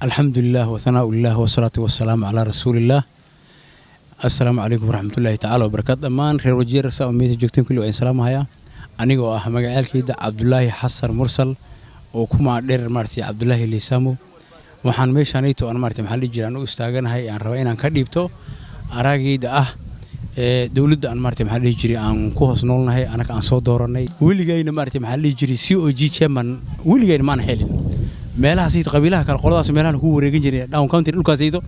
الحمد لله وثناء الله والصلاة والسلام على رسول الله. السلام عليكم ورحمة الله تعالى وبركاته. أمان خير وجير سأميت جوتين كل وين سلام هيا. أنا جو مجال كده عبد الله حسر مرسل وكما دير مرتي عبد الله اللي سامو وحن مش هنيتو أنا مرتي محل جيرانو استاجن هاي عن رواينا كديبتو أراجي ده دولد أنا مرتي محل جيري عن كوهس نولنا هاي أنا كان صوت دورني واللي جاي مرتي محل جيري COG chairman واللي جاي ما نحلين meelaha siid qabiilaha kala qoladaas meelaha ku wareegin jiray down county dhulkaas aydo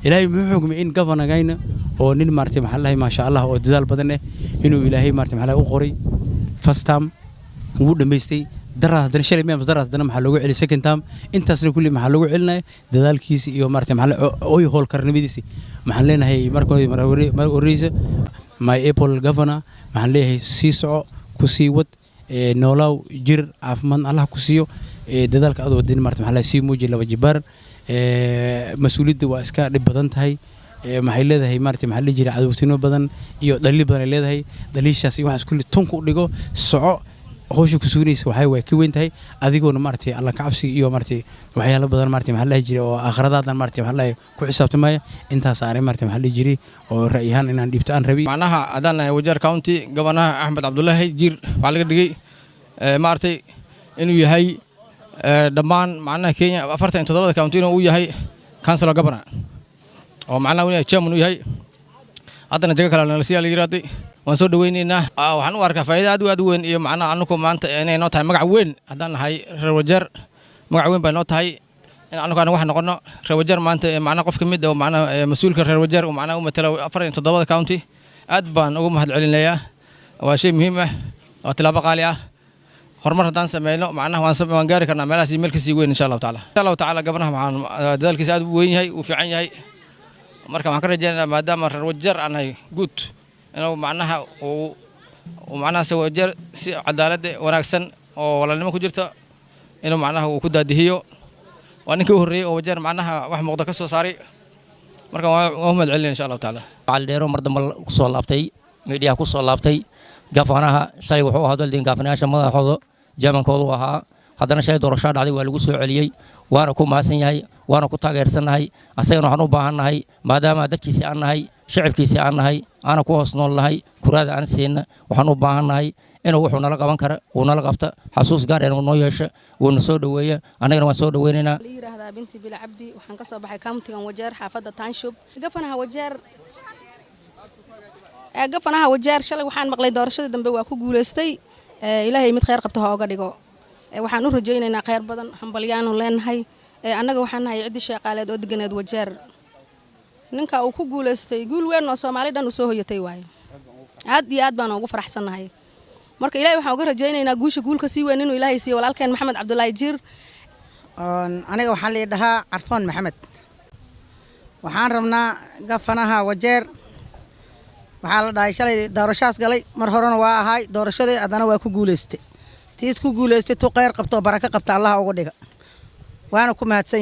ilaahay muxuu xugmay in governor gayna oo nin martay maxallahay ma sha Allah oo dadaal badan ah inuu ilaahay martay maxallahay u qoray first time uu dhameystay daraadan shalay meem daraadan maxaa loogu celi second time intaasna kulli maxaa loogu celinay dadaalkiisa iyo martay maxallahay oo hool karnimadiisa maxaan leenahay mar horeysa my apple governor maxaan leeyahay sii soco ku sii wad noolaw jir caafimaad Allah ku siiyo dadaalka adoo din martay maxaa sii muuji laba jibaar mas'uuliyadda waa iska dhib badan tahay maxay leedahay martay maxaa la jiray cadawtino badan iyo dhaliil badan leedahay dhaliishaas iyo waxa kulli tunku dhigo soco howsha ku suunaysa waxay way ka weyn tahay adigoona martay alla ka cabsi iyo martay waxyaalo badan martay maxaa la jiray oo aakhiradadan martay maxaa ku xisaabtamaya intaas aanay martay maxaa la jiray oo ra'yahan inaan dhibto aan rabi macnaha adaan wajeer county gabanaha Axmed Cabdullaahi Jiir waxa laga dhigay martay inuu yahay dhammaan macnaha Kenya 47 county uu yahay councilor governor oo macnaha uu yahay chairman uu yahay haddana jaga kale la siiyay yiraahday waan soo dhaweynaynaa waxaan u arkaa faa'iido aad u weyn iyo macnaha anagu maanta inay noo tahay magac weyn haddaan nahay reer wajeer magac weyn bay noo tahay in anagu wax noqono reer wajeer maanta macnaha qof ka mid ah macnaha mas'uulka reer wajeer oo macnaha u matala 47 county aad baan ugu mahad celinayaa waa shay muhiim ah oo tilaabo qaali ah hormar haddaan sameeyno macnaha waan gaari karnaa meelahaas meel ka sii weyn insha Allah taala gabanaha waxaan dadaalkiisa aad u weyn yahay uu fiican yahay marka waxaan ka rajaynayaa maadaama reer wajeer aan hay guud inuu macnaha uu macnaha soo wajeer si cadaalad wanaagsan oo walaalnimo ku jirto inuu macnaha uu ku daadihiyo waa ninkii horeeyay oo wajeer macnaha wax muuqda ka soo saaray marka waan mahad celinaa insha Allah taala caldheero mar dambe ku soo laabtay media ku soo laabtay gafanaha shalay wuxuu ahaa daldiin gafanayaasha madaxooda jamankoodu ahaa haddana shay doorasho dhacday waa lagu soo celiyay waana ku maasan yahay waana ku taageersanahay asagana waxaan u baahannahay maadaama dadkiisa aan nahay shacabkiisa aan nahay ana ku hoos nool nahay kuraada aan siina waxaan u baahannahay inuu wuxuu nala qaban kara uu nala qabta xasuus gaar ah noo yeesho uu soo dhaweeyo anagana waan soo dhaweynaynaa liiraahdaa binti bil abdi waxaan ka soo baxay county-gan wajeer xaafadda Township gafanaha wajeer gafanaha wajeer shalay waxaan maqlay doorashada dambe waa ku guuleystay ilaahay mid khayr qabto ha oga dhigo waxaan u rajaynaynaa khayr badan hambalyaanu leenahay annaga waxaan nahay cidi shaqaaleed oo deganeed wajeer ninka uu ku guuleystay guul weyn oo Soomaali dhan u soo hoyatay waaye aad iyo aad baan ugu faraxsanahay marka ilaahay waxaan uga rajaynaynaa guulka sii weyn inuu ilaahay siiyo walaalkeen Maxamed Cabdullaahi Jiir aniga waxaan leeyahay Carfoon Maxamed waxaan rabnaa gafanaha wajeer waxaa la dhahay shalay doorashaas galay mar horena waa ahay doorashadii adana waa ku guuleystay tiis ku guuleystay tu khayr qabto baraka qabta Allah uga dhiga waana ku mahadsan